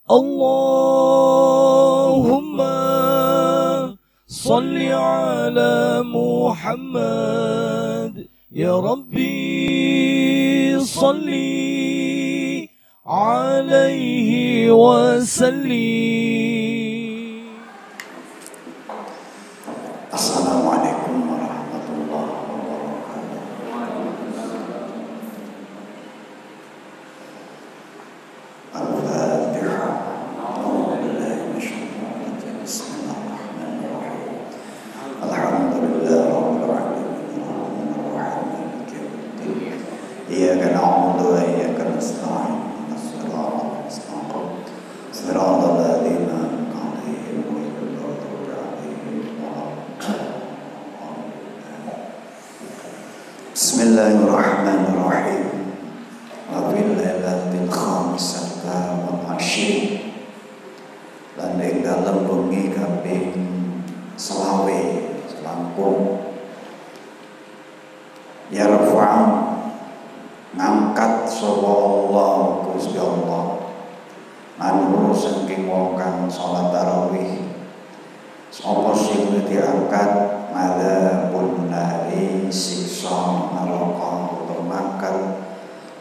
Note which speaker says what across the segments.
Speaker 1: Allahumma salli ala Muhammad. Ya Rabbi salli alaihi wa sallim.
Speaker 2: Assalamualaikum warahmatullahi wabarakatuh. Al-Fatihah. Bismillahirrahmanirrahim. Alhamdulillahirabbil alamin. Iyyaka na'budu wa iyyaka nasta'in. Shiratal mustaqim. Shiratal ladzina an'amta 'alaihim ghairil maghdubi 'alaihim waladdallin. Bismillahirrahmanirrahim. Wa fil lailatil khamisati wal 'ashri. Lan ing dalem bengi kaping selawe selangkung yarfa'u ngangkat sapa Allah Gusti Allah manhu saking wong kang salat tarawih sapa sing diangkat madzabun nari siksa neraka utawa mangkat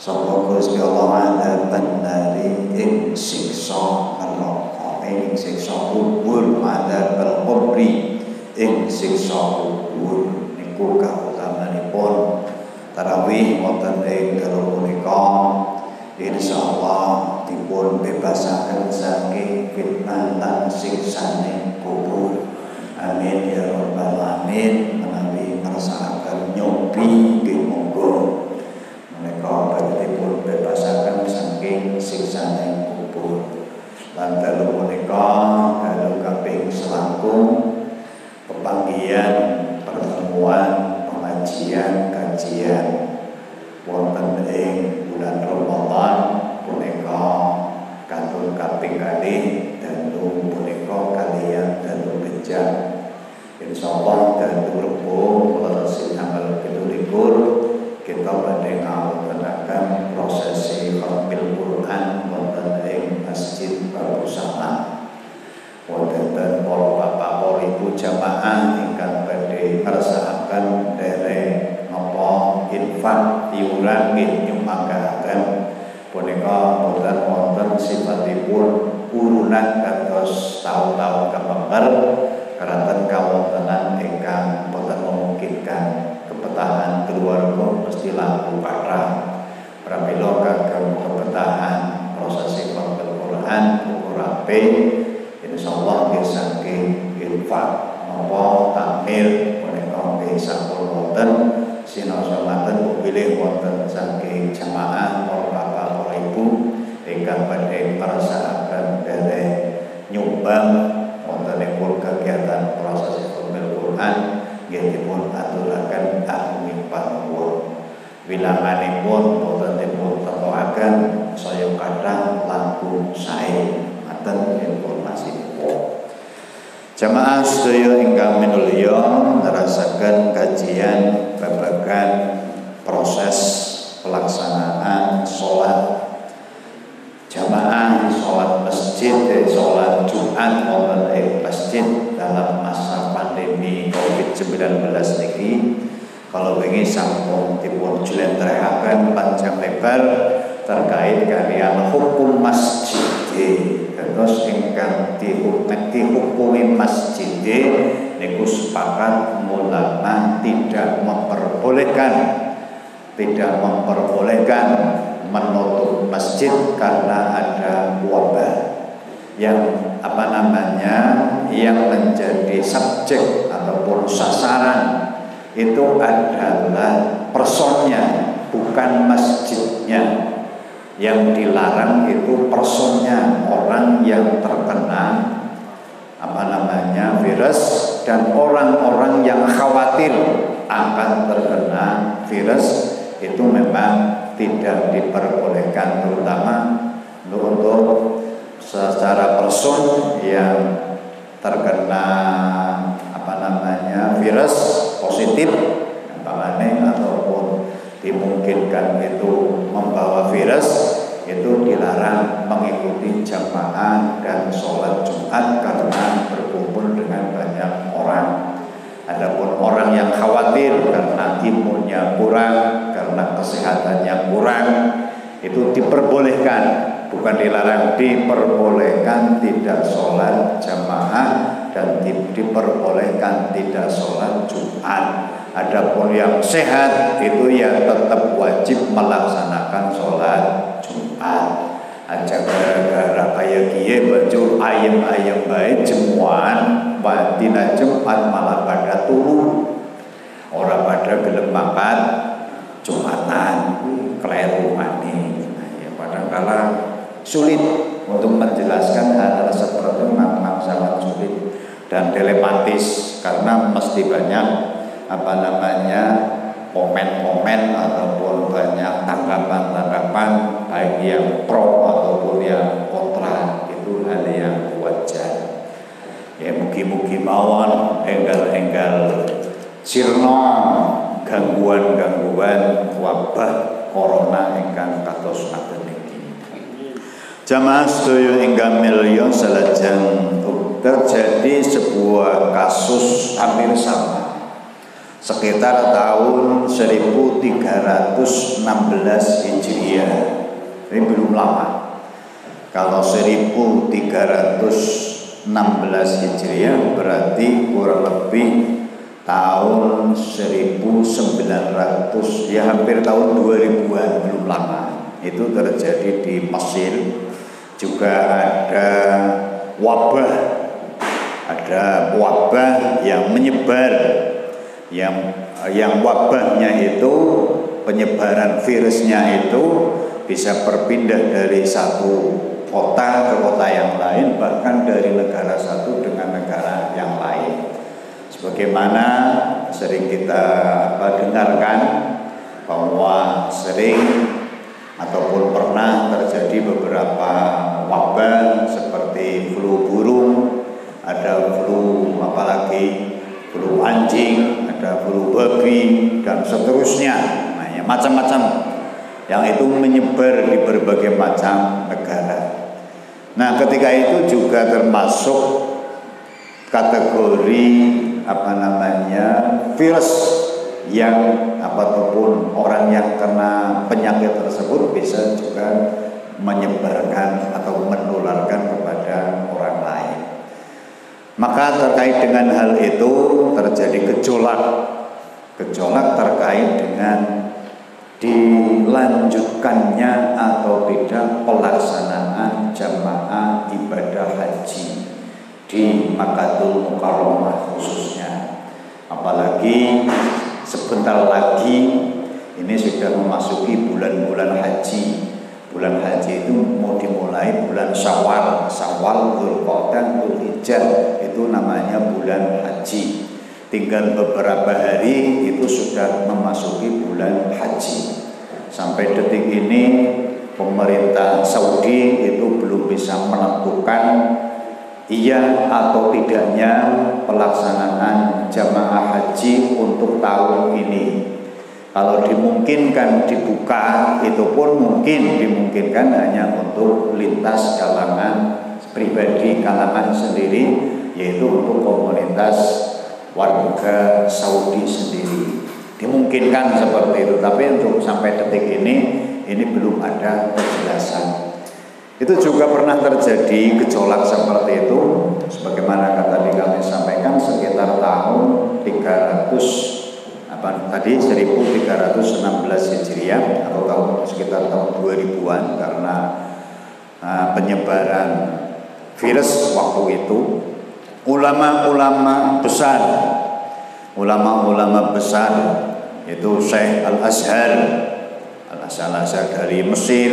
Speaker 2: sapa Gusti Allah adzaban nari ing siksa neraka ing siksa kubur adzabul kubri ing siksa kubur niku kautamanipun tarawih wonten ing dalu punika insyaallah dipun bebasaken saking fitnah lan siksane kubur. Amin ya rabbal alamin. Menawi ngrasakaken nyobi nggih monggo menika badhe dipun bebasaken saking siksane kubur. Lan dalu punika dalu kaping selangkung pepanggihan pertemuan pengajian kajian wonten ing bulan Ramadan punika kantun kaping kalih dalu punika kaliyan dalu bejang insyaallah dalu Rebo welesi tanggal 17 kita badhe ngawontenaken prosesi khatmil Quran wonten ing Masjid Barusalam wonten para bapak para ibu jamaah ingkang badhe ngrasakaken dereng napa infak iuran nggih nyumanggaken punika boten wonten sifatipun urunan kados taun-taun kepengker karanten kawontenan ingkang boten memungkinkan kepetahan keluarga mesti langkung kathah pramila kagem kepetahan prosesi khatmil Quran ukur ape insyaallah nggih saking infak napa takmir punika nggih sampun wonten sinaosaken pilih wonten saking jamaah para bapak para ibu ingkang badhe ngrasakaken dereng nyumbang wonten ing kegiatan prosesi khatmil Quran nggih dipun aturaken ahli panuwun wilanganipun boten dipun tetokaken saya kathah langkung sae ngaten informasi. Jamaah sedaya ingkang minulya nerasaken kajian babagan proses pelaksanaan sholat jamaah sholat masjid sholat Jumat wonten ing masjid dalam masa pandemi Covid-19 niki kalau wingi sampun dipun jlentrehake panjang lebar terkait kalian hukum masjid terus ingkang dihukumi masjid niku sepakat ulama tidak memperbolehkan menutup masjid karena ada wabah yang yang menjadi subjek ataupun sasaran itu adalah personnya bukan masjidnya. Yang dilarang itu personnya orang yang terkena virus dan orang-orang yang khawatir akan terkena virus itu memang tidak diperbolehkan terutama untuk secara person yang terkena virus positif ataupun dimungkinkan itu membawa virus itu dilarang mengikuti jamaah dan sholat Jumat karena berkumpul dengan banyak orang. Adapun orang yang khawatir karena imunnya kurang, karena kesehatannya kurang, itu diperbolehkan, bukan dilarang, diperbolehkan tidak sholat jamaah dan diperbolehkan tidak sholat Jumat. Adapun yang sehat itu ya tetap wajib melaksanakan sholat Jumat. Aja gara-gara kayak gie baju ayam-ayam baik jemuan dina Jumat malah pada turu, orang pada gelem makan Jumatan, keliru mani. Ya kadang-kala sulit untuk menjelaskan hal-hal seperti itu, memang sangat sulit dan dilematis karena mesti banyak komen-komen ataupun banyak tanggapan-tanggapan baik yang pro ataupun yang kontra. Itu hal yang wajar. Ya mugi-mugi mawon enggal-enggal sirna gangguan-gangguan wabah corona ingkang kados ngaten niki. Jamaah sedaya ingkang milya salajeng terjadi sebuah kasus hampir sama sekitar tahun 1316 Hijriah. Ini belum lama. Kalau 1316 Hijriah berarti kurang lebih tahun 1900, ya hampir tahun 2000-an, belum lama. Itu terjadi di Mesir. Juga ada wabah yang menyebar, yang wabahnya itu, penyebaran virusnya itu bisa berpindah dari satu kota ke kota yang lain, bahkan dari negara satu dengan negara yang lain. Sebagaimana sering kita dengarkan bahwa sering ataupun pernah terjadi beberapa wabah seperti flu burung, ada flu apalagi flu anjing, ada flu babi dan seterusnya. Nah, ya, macam-macam yang itu menyebar di berbagai macam negara. Nah, ketika itu juga termasuk kategori virus yang ataupun orang yang kena penyakit tersebut bisa juga menyebarkan atau menularkan kepada orang lain. Maka terkait dengan hal itu terjadi gejolak terkait dengan dilanjutkannya atau tidak pelaksanaan jamaah ibadah haji di Makkahul Mukarramah khususnya. Apalagi sebentar lagi ini sudah memasuki bulan-bulan haji. Bulan haji itu mau dimulai bulan Syawal, Dzulqa'dah, Dzulhijjah, itu namanya bulan haji. Tinggal beberapa hari itu sudah memasuki bulan haji. Sampai detik ini pemerintah Saudi itu belum bisa menentukan iya atau tidaknya pelaksanaan jamaah haji untuk tahun ini. Kalau dimungkinkan dibuka, itu pun mungkin dimungkinkan hanya untuk lintas kalangan pribadi, kalangan sendiri, yaitu untuk komunitas warga Saudi sendiri. Dimungkinkan seperti itu, tapi untuk sampai detik ini belum ada kejelasan. Itu juga pernah terjadi gejolak seperti itu, sebagaimana tadi kami sampaikan sekitar tahun 1316 Hijriah atau sekitar tahun 2000-an, karena penyebaran virus waktu itu. Ulama-ulama besar itu Syekh Al-Azhar dari Mesir,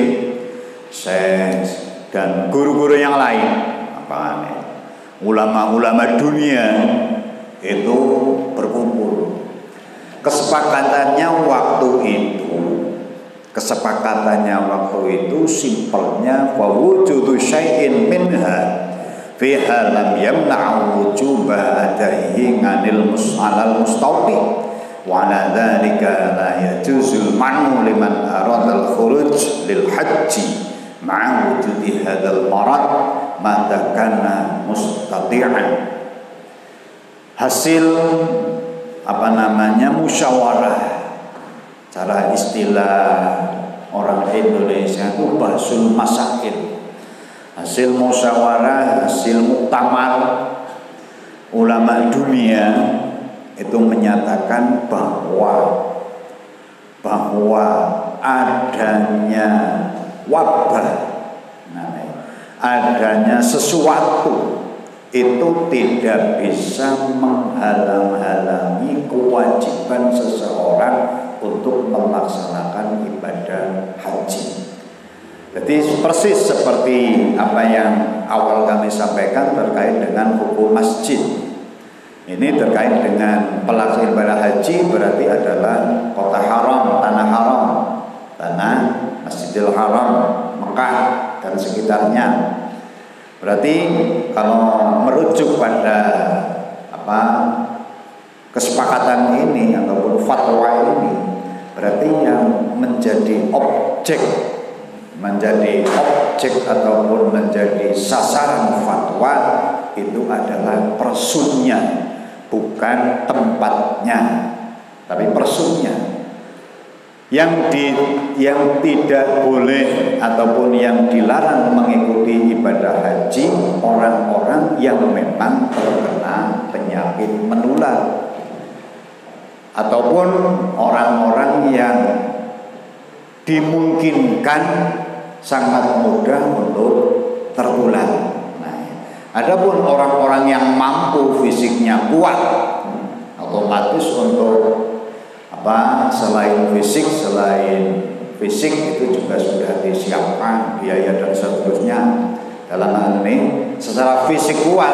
Speaker 2: Syekh dan guru-guru yang lain, ulama-ulama dunia itu berkumpul. Kesepakatannya waktu itu simpelnya wa wujudu syai'in minha fiha lam yamna'u wujuba adaihi 'anil mus'alal mustawti wa ala dzalika la yajuzul man'u liman aradal khuruj lil haji ma'a wujudi hadzal marad madza kana mustati'an. Hasil musyawarah, cara istilah orang Indonesia itu bahsul masail. Hasil musyawarah, hasil muktamar ulama dunia itu menyatakan bahwa adanya wabah, adanya sesuatu itu tidak bisa menghalang-halangi kewajiban seseorang untuk melaksanakan ibadah haji. Jadi persis seperti apa yang awal kami sampaikan terkait dengan hukum masjid. Ini terkait dengan pelaksanaan ibadah haji, berarti adalah kota haram, tanah Masjidil Haram, Mekah dan sekitarnya. Berarti kalau merujuk pada kesepakatan ini ataupun fatwa ini, berarti yang menjadi objek ataupun menjadi sasaran fatwa itu adalah persunnya, bukan tempatnya, tapi persunnya. Yang tidak boleh ataupun yang dilarang mengikuti ibadah haji orang-orang yang memang terkena penyakit menular, ataupun orang-orang yang dimungkinkan sangat mudah untuk tertular. Adapun orang-orang yang mampu fisiknya kuat, otomatis untuk selain fisik itu juga sudah disiapkan biaya dan seterusnya. Dalam hal ini secara fisik kuat,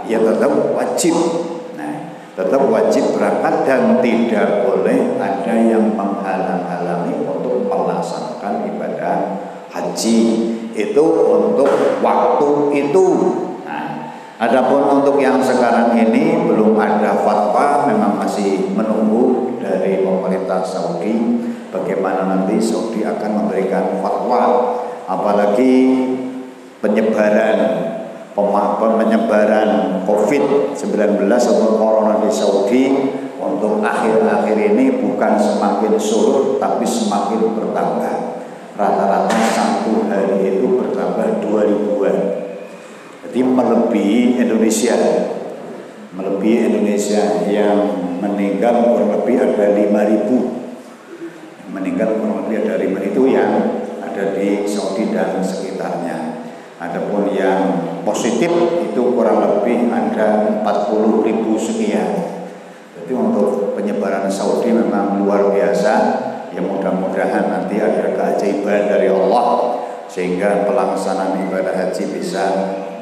Speaker 2: ya tetap wajib. Tetap wajib berangkat dan tidak boleh ada yang menghalang-halangi untuk melaksanakan ibadah haji itu untuk waktu itu. Adapun untuk yang sekarang ini belum ada fatwa, memang masih menunggu dari pemerintah Saudi bagaimana nanti Saudi akan memberikan fatwa, apalagi penyebaran COVID-19 atau corona di Saudi untuk akhir-akhir ini bukan semakin surut tapi semakin bertambah. Rata-rata satu hari itu bertambah 2.000-an. Jadi melebihi Indonesia yang meninggal kurang lebih ada 5.000. Meninggal kurang lebih ada 5.000 itu yang ada di Saudi dan sekitarnya. Adapun yang positif itu kurang lebih ada 40.000 sekian. Jadi untuk penyebaran Saudi memang luar biasa. Ya mudah-mudahan nanti ada keajaiban dari Allah sehingga pelaksanaan ibadah haji bisa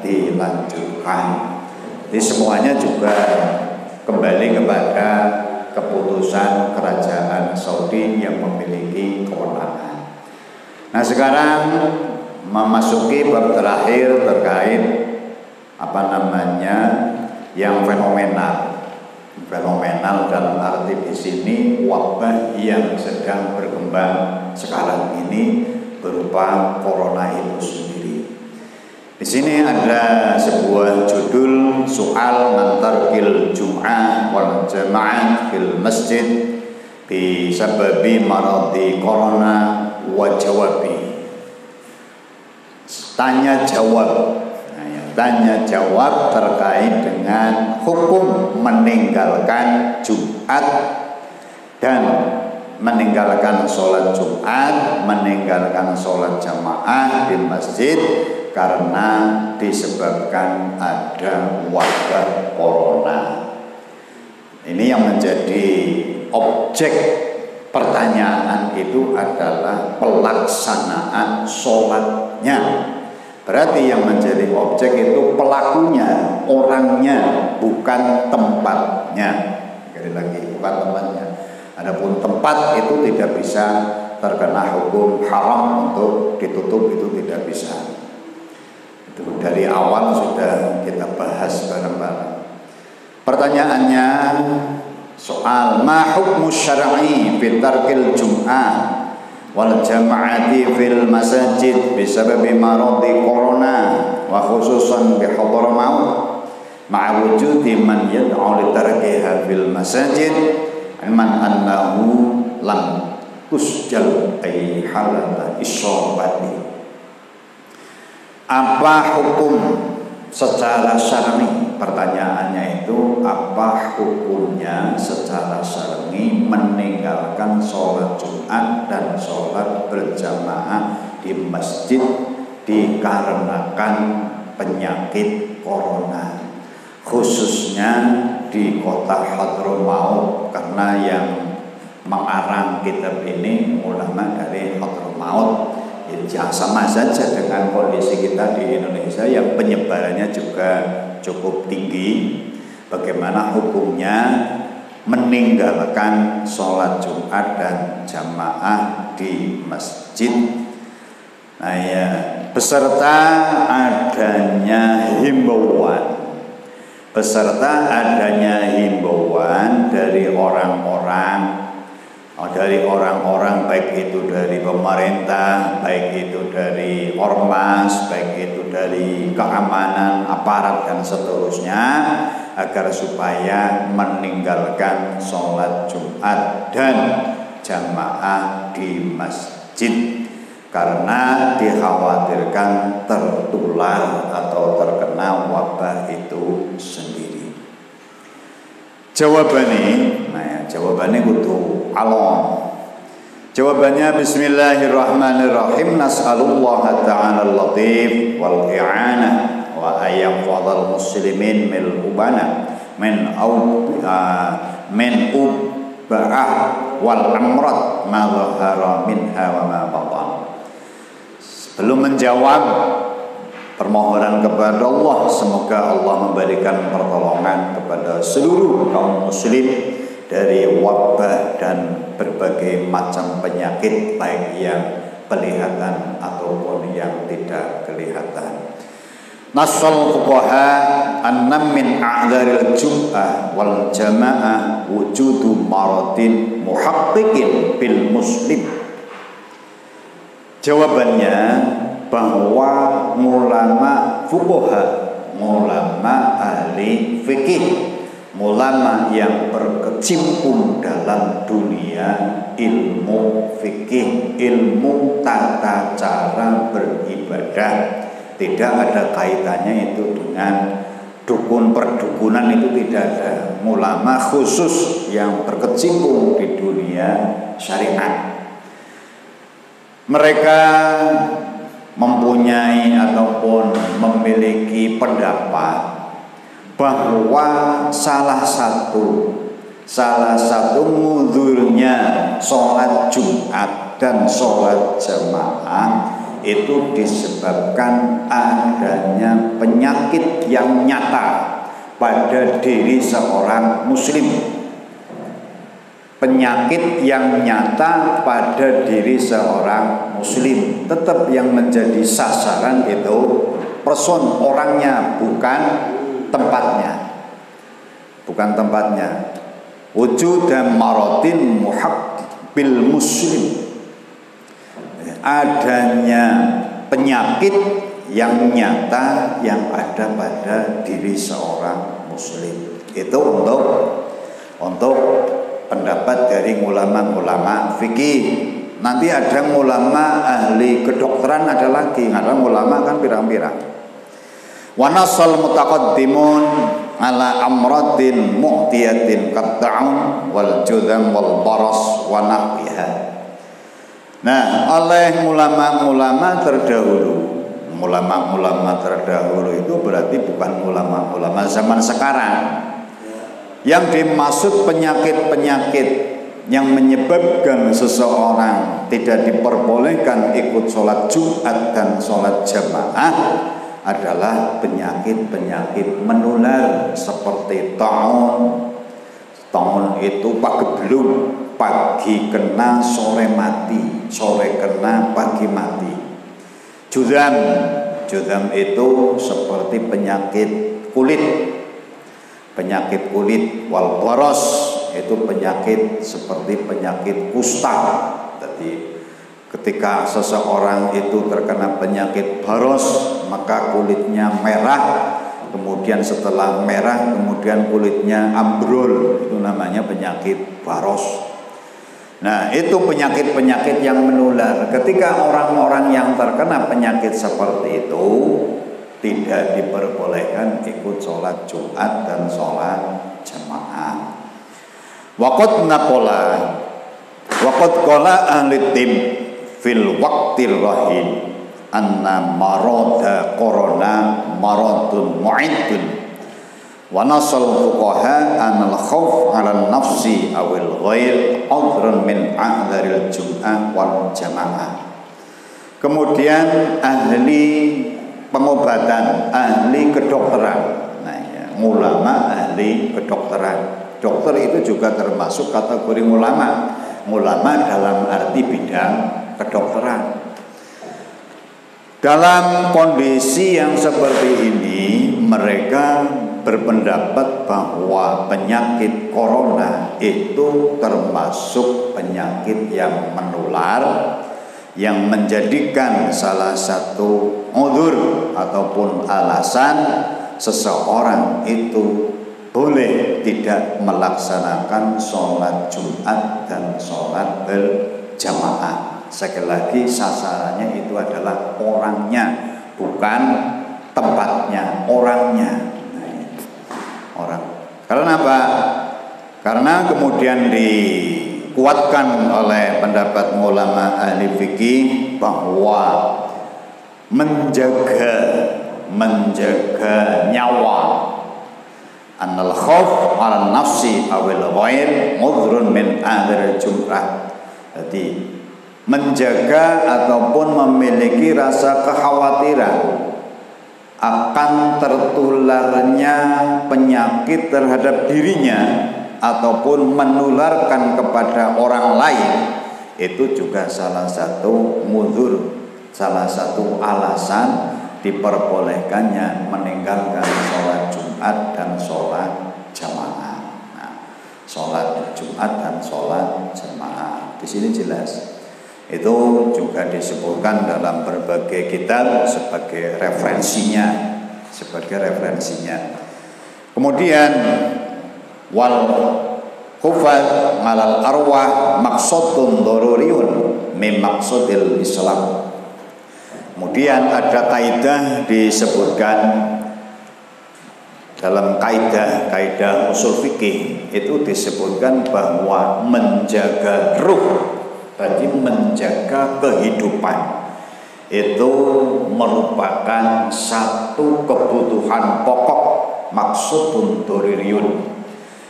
Speaker 2: dilanjutkan. Jadi semuanya juga kembali kepada keputusan kerajaan Saudi yang memiliki kewenangan. Nah, sekarang memasuki bab terakhir terkait yang fenomenal dalam arti di sini wabah yang sedang berkembang sekarang ini berupa corona itu sendiri. Di sini ada sebuah judul soal mantarkil jum'ah wal jama'ah fil masjid bi sababi maradi corona wa jawabi. Tanya jawab terkait dengan hukum meninggalkan Jumat dan meninggalkan sholat Jumat, meninggalkan sholat jamaah di masjid karena disebabkan ada wabah corona. Ini yang menjadi objek pertanyaan itu adalah pelaksanaan sholatnya. Berarti yang menjadi objek itu pelakunya, orangnya, bukan tempatnya. Sekali lagi, bukan tempatnya. Adapun tempat itu tidak bisa terkena hukum haram untuk ditutup, itu tidak bisa. Itu dari awal sudah kita bahas bareng-bareng. Pertanyaannya soal ma hukmu syar'i fi tarkil jum'ah wal jama'ati fil masajid bisababi maradi corona wa khususan bi Hadramaut ma'a wujudi man yad'u li tarkiha fil masajid man annahu lam tusjal ay halata isyabati. Apa hukum secara syar'i? Pertanyaannya itu apa hukumnya secara syar'i meninggalkan sholat Jumat dan sholat berjamaah di masjid dikarenakan penyakit corona, khususnya di kota Hadramaut, karena yang mengarang kitab ini ulama dari Hadramaut. Ya, sama saja dengan kondisi kita di Indonesia yang penyebarannya juga cukup tinggi. Bagaimana hukumnya meninggalkan sholat Jumat dan jamaah di masjid? Nah ya, beserta adanya himbauan dari orang-orang baik itu dari pemerintah, baik itu dari ormas, baik itu dari keamanan, aparat dan seterusnya, agar supaya meninggalkan sholat Jumat dan jamaah di masjid karena dikhawatirkan tertular atau terkena wabah itu sendiri. Jawabannya kudu alon. Jawabannya bismillahirrahmanirrahim. Nas'alullah ta'ala al-latif wal i'anah wa ayyam fadal muslimin min ubana min ubba'ah wal amrat ma dhahara minha wa ma batan. Sebelum menjawab permohonan kepada Allah, semoga Allah memberikan pertolongan kepada seluruh kaum muslim dari wabah dan berbagai macam penyakit, baik yang kelihatan ataupun yang tidak kelihatan. Nassal fuqaha annam min a'dharil jum'ah wal jama'ah wujudu maradin muhaqqiqin bil muslim. Jawabannya bahwa ulama fuqaha, ulama ahli fikih, ulama yang berkecimpung dalam dunia ilmu fikih, ilmu tata cara beribadah, tidak ada kaitannya itu dengan dukun perdukunan, itu tidak ada. Ulama khusus yang berkecimpung di dunia syariat, mereka mempunyai ataupun memiliki pendapat bahwa salah satu mudhurnya sholat Jumat dan sholat jamaah itu disebabkan adanya penyakit yang nyata pada diri seorang muslim. Penyakit yang nyata pada diri seorang muslim. Tetap yang menjadi sasaran itu person, orangnya, bukan tempatnya. Wujud dan maradin muhaq bil muslim. Adanya penyakit yang nyata yang ada pada diri seorang muslim. Itu untuk pendapat dari ulama-ulama fikih. Nanti ada ulama ahli kedokteran, ada lagi. Ada ulama kan pirang-pirang. Wa nasal mutaqaddimun ala amradin mu'tiyatin qatta'un wal judam wal baras wa nahwiha. Nah, oleh ulama-ulama terdahulu itu berarti bukan ulama-ulama zaman sekarang. Yang dimaksud penyakit-penyakit yang menyebabkan seseorang tidak diperbolehkan ikut sholat Jumat dan sholat jamaah adalah penyakit-penyakit menular seperti taun. Taun itu pageblung, pagi kena sore mati, sore kena pagi mati. Judam itu seperti penyakit kulit. Wal baros itu penyakit seperti penyakit kusta. Jadi Ketika seseorang itu terkena penyakit baros, maka kulitnya merah, kemudian setelah merah, kemudian kulitnya ambrol, itu namanya penyakit baros. Nah, itu penyakit-penyakit yang menular. Ketika orang-orang yang terkena penyakit seperti itu tidak diperbolehkan ikut sholat Jumat dan sholat jamaah. Waqad qala ahli tim fil waqtir rahim anna marada corona maradun mu'idun wa nasal fuqaha anal khawf 'ala nafsi awil ghair udhrun min a'dharil jum'ah wal jamaah. Kemudian ahli pengobatan, ahli kedokteran, nah ya, ulama ahli kedokteran. Dokter itu juga termasuk kategori ulama. Ulama dalam arti bidang kedokteran. Dalam kondisi yang seperti ini, mereka berpendapat bahwa penyakit corona itu termasuk penyakit yang menular, yang menjadikan salah satu udzur ataupun alasan seseorang itu boleh tidak melaksanakan sholat Jumat dan sholat berjamaah. Sekali lagi sasarannya itu adalah orangnya, bukan tempatnya, orangnya. Orang. Karena apa? Karena kemudian dikuatkan oleh pendapat ulama ahli fikih bahwa menjaga nyawa, annal khauf 'ala nafsi awil ghair udhrun min a'dharil jum'ah. Jadi menjaga ataupun memiliki rasa kekhawatiran akan tertularnya penyakit terhadap dirinya ataupun menularkan kepada orang lain, itu juga salah satu mudhur, salah satu alasan diperbolehkannya meninggalkan sholat Jumat dan sholat jamaah. Nah, sholat Jumat dan sholat jamaah di sini jelas. Itu juga disebutkan dalam berbagai kitab sebagai referensinya, Kemudian wal khufat 'alal arwah maqsadun daruriyun min maqsadil Islam. Kemudian ada kaidah disebutkan dalam kaidah usul fikih, itu disebutkan bahwa menjaga ruh, berarti menjaga kehidupan, itu merupakan satu kebutuhan pokok, maksudun doririyun,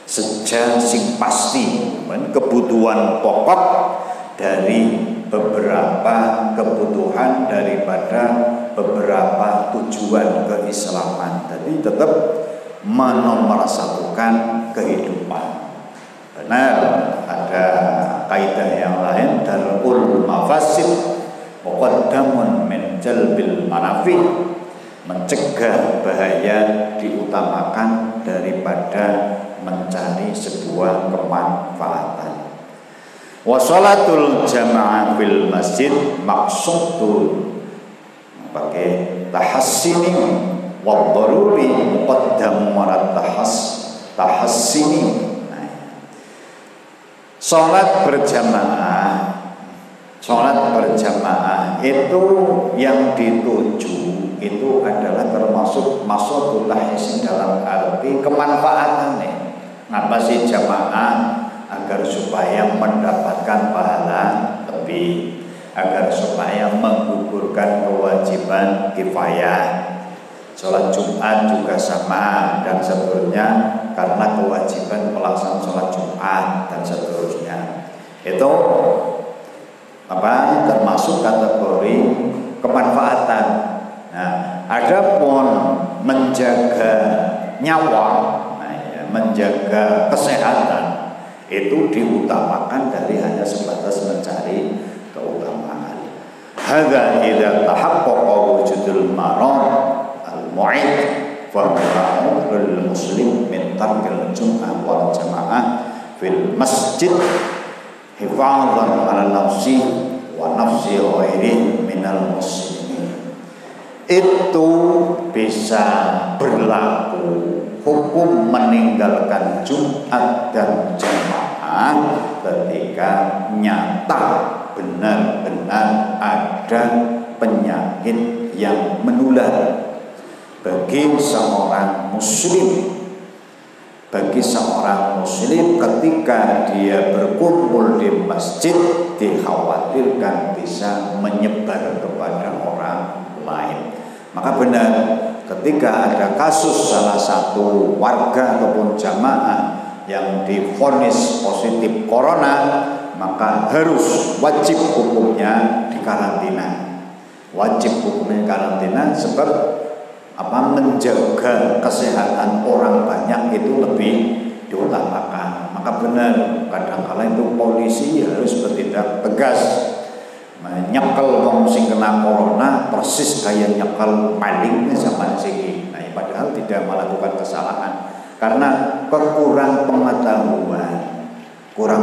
Speaker 2: sejak sing pasti, kebutuhan pokok dari beberapa kebutuhan daripada beberapa tujuan keislaman. Jadi tetap menomorsatukan kehidupan. Benar, ada kaidah yang lain, darul mafasid muqaddamun min jalbil manafi, mencegah bahaya diutamakan daripada mencari sebuah kemanfaatan. Wa sholatul jamaah fil masjid maksudun pakai tahassini wa daruri muqaddam wa tahassini. Sholat berjamaah itu yang dituju itu adalah termasuk maksudul tahsin dalam arti kemanfaatannya. Ngapa sih jamaah? Agar supaya mendapatkan pahala lebih, agar supaya menggugurkan kewajiban kifayah. Sholat Jumat juga sama dan seterusnya, karena kewajiban pelaksanaan sholat Jumat dan seterusnya. Itu termasuk kategori kemanfaatan. Nah, adapun menjaga nyawa, menjaga kesehatan, itu diutamakan dari hanya sebatas mencari keutamaan. Hadza idza tahaqqaqa wujudul marad al-mu'id fa huwa muslim min tarkil jum'ah wal jamaah fil masjid hifadzan 'ala nafsi wa nafsi ghairi minal muslimin. Itu bisa berlaku hukum meninggalkan Jumat dan jamaah ketika nyata benar-benar ada penyakit yang menular bagi seorang muslim. Bagi seorang muslim ketika dia berkumpul di masjid dikhawatirkan bisa menyebar kepada orang lain. Maka benar ketika ada kasus salah satu warga ataupun jamaah yang divonis positif corona, maka harus wajib hukumnya dikarantina. Wajib hukumnya karantina sebab menjaga kesehatan orang banyak itu lebih diutamakan. Maka benar kadang-kala itu polisi harus bertindak tegas, menyekel wong sing kena corona persis kayak nyekel maling zaman siki. Nah, padahal tidak melakukan kesalahan karena kurang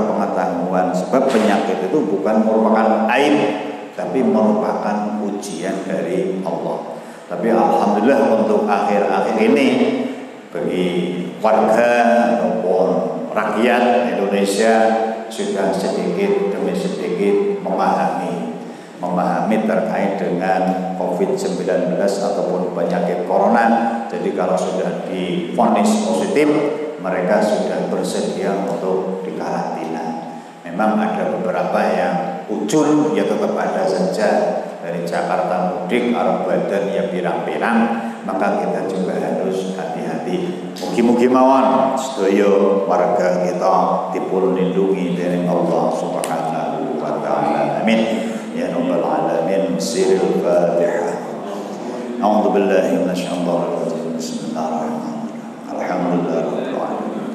Speaker 2: pengetahuan sebab penyakit itu bukan merupakan aib tapi merupakan ujian dari Allah. Tapi alhamdulillah untuk akhir-akhir ini bagi warga ataupun rakyat Indonesia sudah sedikit demi sedikit memahami terkait dengan COVID-19 ataupun penyakit corona. Jadi kalau sudah divonis positif, mereka sudah bersedia untuk dikarantina. Memang ada beberapa yang ucul, ya tetap ada saja. Dari Jakarta mudik arep badan ya pirang-pirang, maka kita juga harus hati-hati. Mugi-mugi mawon sedaya warga kita dipun lindungi dening Allah Subhanahu wa taala. Amin. Ya rabbal alamin. Sirul Fatihah. A'udzu billahi minasyaitonir rajim. Bismillahirrahmanirrahim. Alhamdulillahirabbil alamin.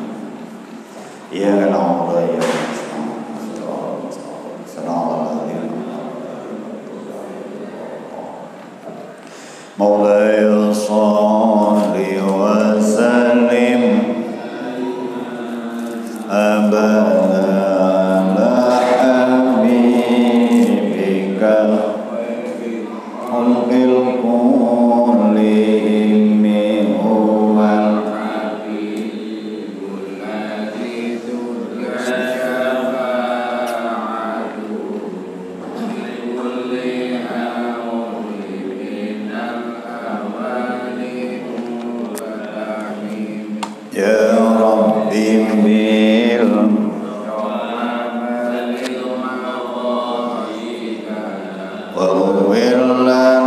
Speaker 2: Ya na'budu wa nasta'in. مولاي صل وسلم أبدا على حبيبك خلق كلهم هو الحبيب الذي ترجى شفاعته لكل يا ربي بير واغفر لنا